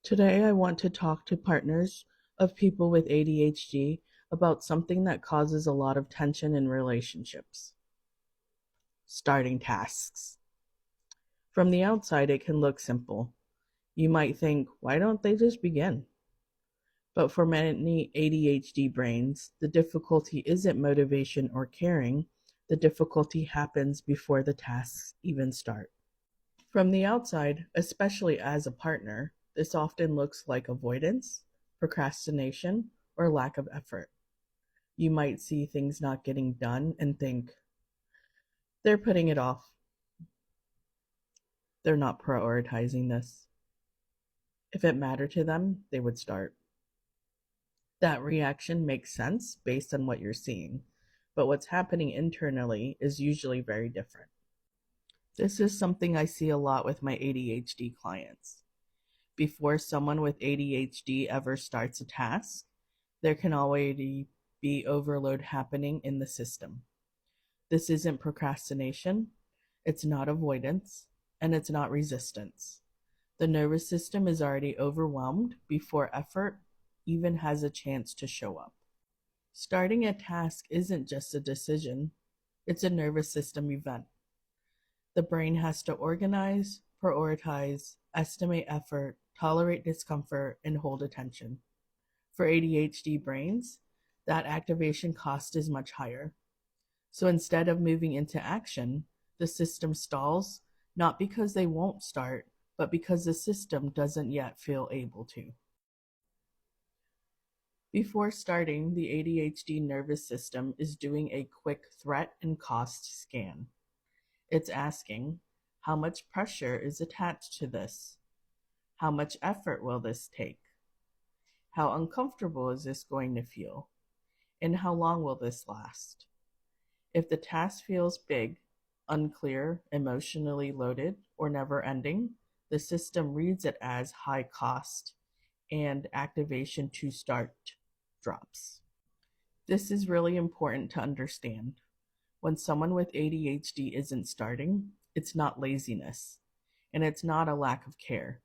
Today, I want to talk to partners of people with ADHD about something that causes a lot of tension in relationships: starting tasks. From the outside, it can look simple. You might think, why don't they just begin? But for many ADHD brains, the difficulty isn't motivation or caring. The difficulty happens before the tasks even start. From the outside, especially as a partner, this often looks like avoidance, procrastination, or lack of effort. You might see things not getting done and think, they're putting it off. They're not prioritizing this. If it mattered to them, they would start. That reaction makes sense based on what you're seeing, but what's happening internally is usually very different. This is something I see a lot with my ADHD clients. Before someone with ADHD ever starts a task, there can already be overload happening in the system. This isn't procrastination, it's not avoidance, and it's not resistance. The nervous system is already overwhelmed before effort even has a chance to show up. Starting a task isn't just a decision, it's a nervous system event. The brain has to organize, prioritize, estimate effort, tolerate discomfort, and hold attention. For ADHD brains, that activation cost is much higher. So instead of moving into action, the system stalls, not because they won't start, but because the system doesn't yet feel able to. Before starting, the ADHD nervous system is doing a quick threat and cost scan. It's asking, how much pressure is attached to this? How much effort will this take? How uncomfortable is this going to feel? And how long will this last? If the task feels big, unclear, emotionally loaded, or never ending, the system reads it as high cost, and activation to start drops. This is really important to understand. When someone with ADHD isn't starting, it's not laziness, and it's not a lack of care.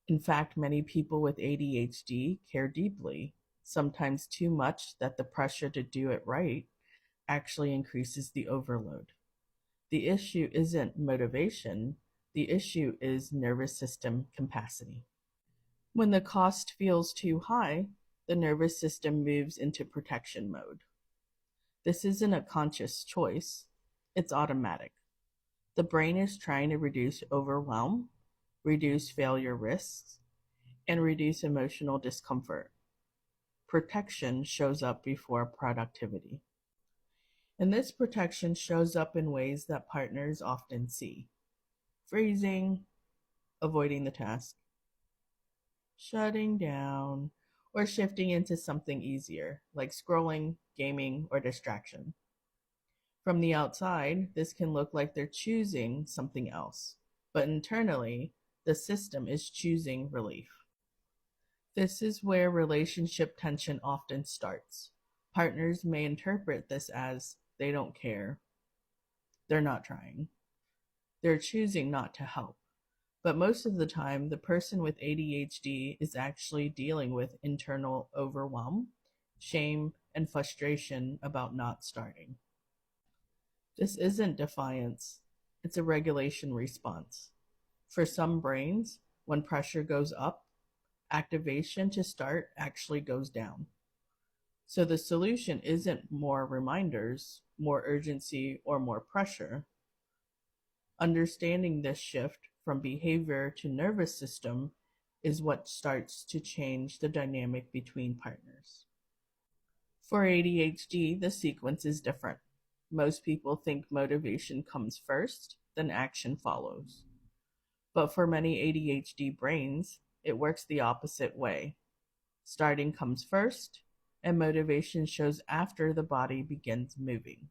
In fact, many people with ADHD care deeply, sometimes too much that the pressure to do it right actually increases the overload. The issue isn't motivation, the issue is nervous system capacity. When the cost feels too high, the nervous system moves into protection mode. This isn't a conscious choice, it's automatic. The brain is trying to reduce overwhelm, reduce failure risks, and reduce emotional discomfort. Protection shows up before productivity. And this protection shows up in ways that partners often see: freezing, avoiding the task, shutting down, or shifting into something easier, like scrolling, gaming, or distraction. From the outside, this can look like they're choosing something else, but internally, the system is choosing relief. This is where relationship tension often starts. Partners may interpret this as they don't care, they're not trying, they're choosing not to help. But most of the time, the person with ADHD is actually dealing with internal overwhelm, shame, and frustration about not starting. This isn't defiance, it's a regulation response. For some brains, when pressure goes up, activation to start actually goes down. So the solution isn't more reminders, more urgency, or more pressure. Understanding this shift from behavior to nervous system is what starts to change the dynamic between partners. For ADHD, the sequence is different. Most people think motivation comes first, then action follows. But for many ADHD brains, it works the opposite way. Starting comes first, and motivation shows after the body begins moving.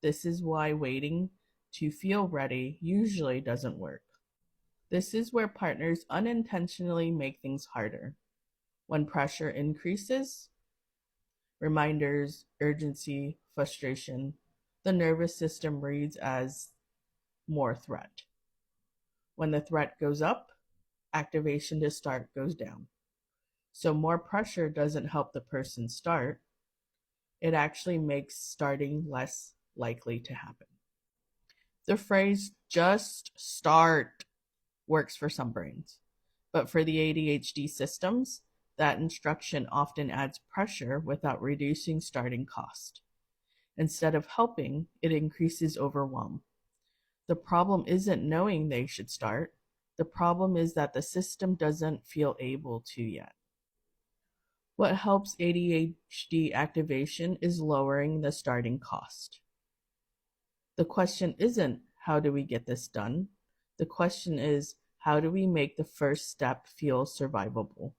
This is why waiting to feel ready usually doesn't work. This is where partners unintentionally make things harder. When pressure increases, reminders, urgency, frustration, the nervous system reads as more threat. When the threat goes up, activation to start goes down. So more pressure doesn't help the person start. It actually makes starting less likely to happen. The phrase just start works for some brains, but for the ADHD systems, that instruction often adds pressure without reducing starting cost. Instead of helping, it increases overwhelm. The problem isn't knowing they should start. The problem is that the system doesn't feel able to yet. What helps ADHD activation is lowering the starting cost. The question isn't, how do we get this done? The question is, how do we make the first step feel survivable?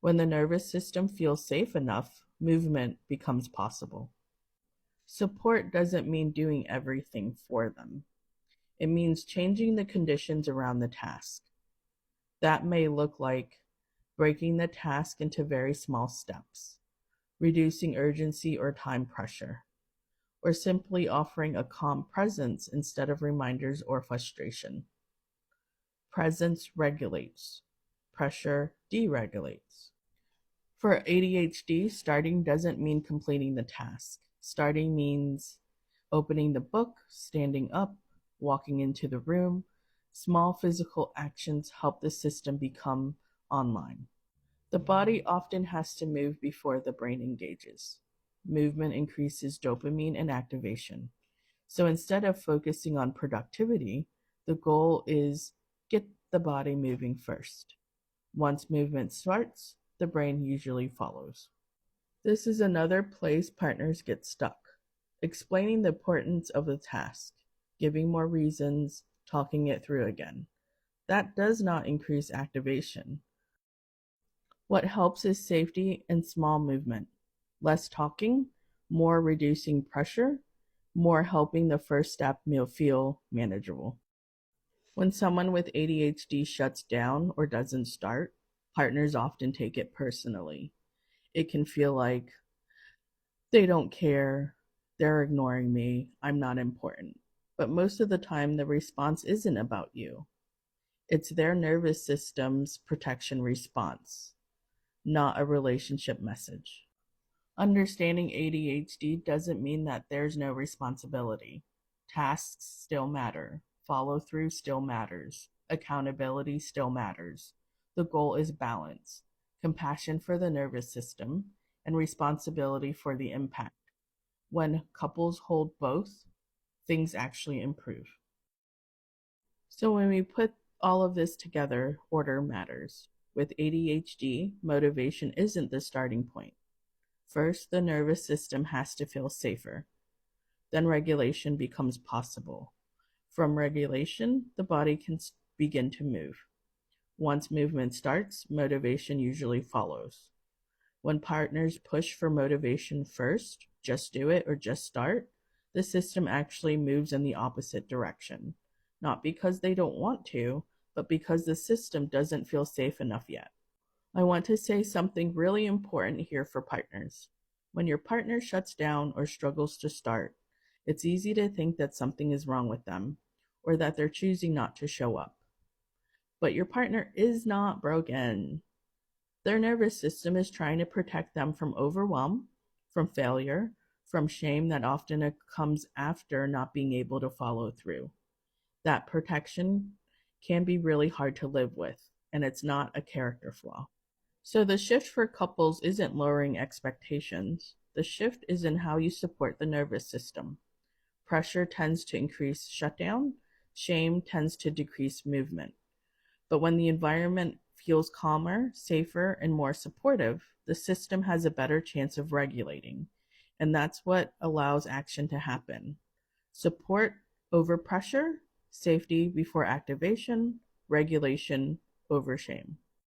When the nervous system feels safe enough, movement becomes possible. Support doesn't mean doing everything for them. It means changing the conditions around the task. That may look like breaking the task into very small steps, reducing urgency or time pressure, or simply offering a calm presence instead of reminders or frustration. Presence regulates, pressure deregulates. For ADHD, starting doesn't mean completing the task. Starting means opening the book, standing up, walking into the room. Small physical actions help the system become online. The body often has to move before the brain engages. Movement increases dopamine and activation. So instead of focusing on productivity, the goal is get the body moving first. Once movement starts, the brain usually follows. This is another place partners get stuck. Explaining the importance of the task, giving more reasons, talking it through again. That does not increase activation. What helps is safety and small movement. Less talking, more reducing pressure, more helping the first step feel manageable. When someone with ADHD shuts down or doesn't start, partners often take it personally. It can feel like they don't care, they're ignoring me, I'm not important. But most of the time, the response isn't about you. It's their nervous system's protection response, not a relationship message. Understanding ADHD doesn't mean that there's no responsibility. Tasks still matter. Follow through still matters. Accountability still matters. The goal is balance, compassion for the nervous system, and responsibility for the impact. When couples hold both, things actually improve. So when we put all of this together, order matters. With ADHD, motivation isn't the starting point. First, the nervous system has to feel safer. Then regulation becomes possible. From regulation, the body can begin to move. Once movement starts, motivation usually follows. When partners push for motivation first, just do it or just start, the system actually moves in the opposite direction. Not because they don't want to, but because the system doesn't feel safe enough yet. I want to say something really important here for partners. When your partner shuts down or struggles to start, it's easy to think that something is wrong with them or that they're choosing not to show up. But your partner is not broken. Their nervous system is trying to protect them from overwhelm, from failure, from shame that often comes after not being able to follow through. That protection can be really hard to live with, and it's not a character flaw. So the shift for couples isn't lowering expectations. The shift is in how you support the nervous system. Pressure tends to increase shutdown. Shame tends to decrease movement. But when the environment feels calmer, safer, and more supportive, the system has a better chance of regulating. And that's what allows action to happen. Support over pressure, safety before activation, regulation over shame.